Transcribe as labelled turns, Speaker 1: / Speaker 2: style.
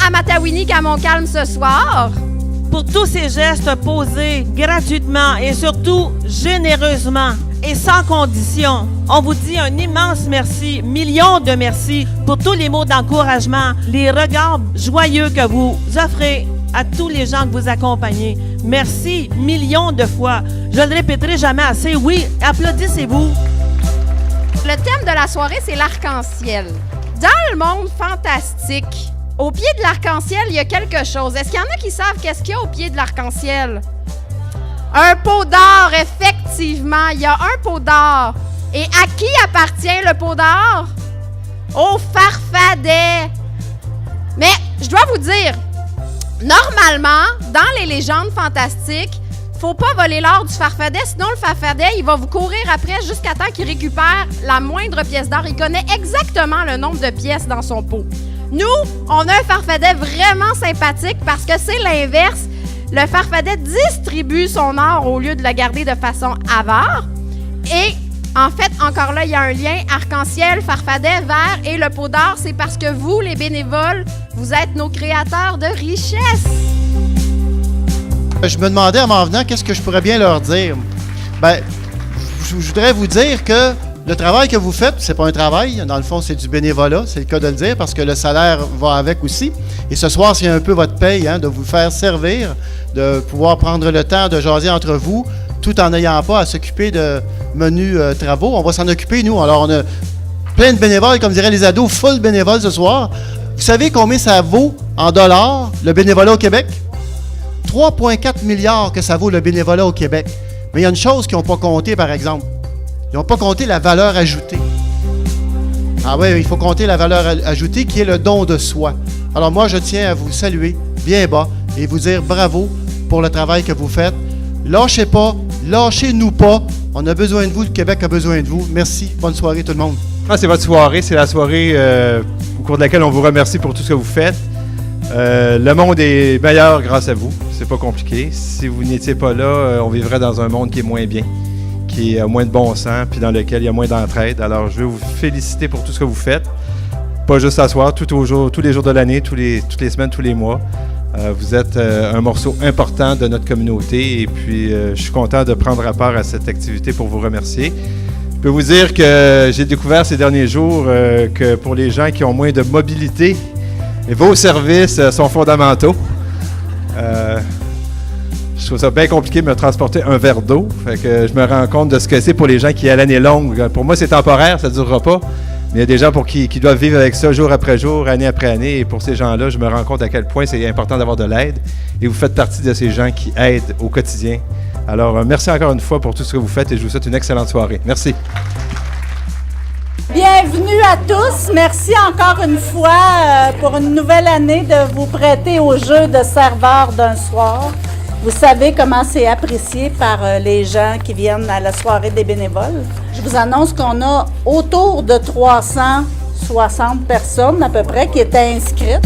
Speaker 1: à Matawini qu'à Montcalm ce soir.
Speaker 2: Pour tous ces gestes posés gratuitement et surtout généreusement et sans condition, on vous dit un immense merci, millions de merci pour tous les mots d'encouragement, les regards joyeux que vous offrez à tous les gens que vous accompagnez. Merci millions de fois. Je ne le répéterai jamais assez. Oui, applaudissez-vous.
Speaker 1: Le thème de la soirée, c'est l'arc-en-ciel. Dans le monde fantastique, au pied de l'arc-en-ciel, il y a quelque chose. Est-ce qu'il y en a qui savent qu'est-ce qu'il y a au pied de l'arc-en-ciel? Un pot d'or, effectivement. Il y a un pot d'or. Et à qui appartient le pot d'or? Au farfadet. Mais je dois vous dire, normalement, dans les légendes fantastiques, faut pas voler l'or du farfadet, sinon le farfadet, il va vous courir après jusqu'à temps qu'il récupère la moindre pièce d'or. Il connaît exactement le nombre de pièces dans son pot. Nous, on a un farfadet vraiment sympathique parce que c'est l'inverse. Le farfadet distribue son or au lieu de le garder de façon avare. Et en fait, encore là, il y a un lien arc-en-ciel, farfadet, vert et le pot d'or. C'est parce que vous, les bénévoles, vous êtes nos créateurs de richesse.
Speaker 3: Je me demandais en m'en venant qu'est-ce que je pourrais bien leur dire. Ben, je voudrais vous dire que le travail que vous faites, c'est pas un travail. Dans le fond, c'est du bénévolat, c'est le cas de le dire, parce que le salaire va avec aussi. Et ce soir, c'est un peu votre paye, de vous faire servir, de pouvoir prendre le temps de jaser entre vous, tout en n'ayant pas à s'occuper de menus travaux. On va s'en occuper, nous. Alors, on a plein de bénévoles, comme diraient les ados, full bénévoles ce soir. Vous savez combien ça vaut en dollars, le bénévolat au Québec? 3,4 milliards que ça vaut le bénévolat au Québec. Mais il y a une chose qu'ils n'ont pas compté, par exemple. Ils n'ont pas compté la valeur ajoutée. Ah oui, il faut compter la valeur ajoutée qui est le don de soi. Alors moi, je tiens à vous saluer bien bas et vous dire bravo pour le travail que vous faites. Lâchez pas, lâchez-nous pas. On a besoin de vous, le Québec a besoin de vous. Merci, bonne soirée tout le monde.
Speaker 4: C'est votre soirée, c'est la soirée au cours de laquelle on vous remercie pour tout ce que vous faites. Le monde est meilleur grâce à vous. C'est pas compliqué. Si vous n'étiez pas là, on vivrait dans un monde qui est moins bien, qui a moins de bon sens, puis dans lequel il y a moins d'entraide. Alors, je veux vous féliciter pour tout ce que vous faites. Pas juste ce soir, tous les jours de l'année, toutes les semaines, tous les mois. Vous êtes un morceau important de notre communauté et puis je suis content de prendre part à cette activité pour vous remercier. Je peux vous dire que j'ai découvert ces derniers jours que pour les gens qui ont moins de mobilité, vos services sont fondamentaux. Je trouve ça bien compliqué de me transporter un verre d'eau. Fait que je me rends compte de ce que c'est pour les gens qui, à l'année longue, pour moi, c'est temporaire, ça ne durera pas. Mais il y a des gens pour qui doivent vivre avec ça jour après jour, année après année. Et pour ces gens-là, je me rends compte à quel point c'est important d'avoir de l'aide. Et vous faites partie de ces gens qui aident au quotidien. Alors, merci encore une fois pour tout ce que vous faites et je vous souhaite une excellente soirée. Merci.
Speaker 5: Bienvenue à tous. Merci encore une fois pour une nouvelle année de vous prêter au jeu de serveur d'un soir. Vous savez comment c'est apprécié par les gens qui viennent à la soirée des bénévoles. Je vous annonce qu'on a autour de 360 personnes à peu près qui étaient inscrites.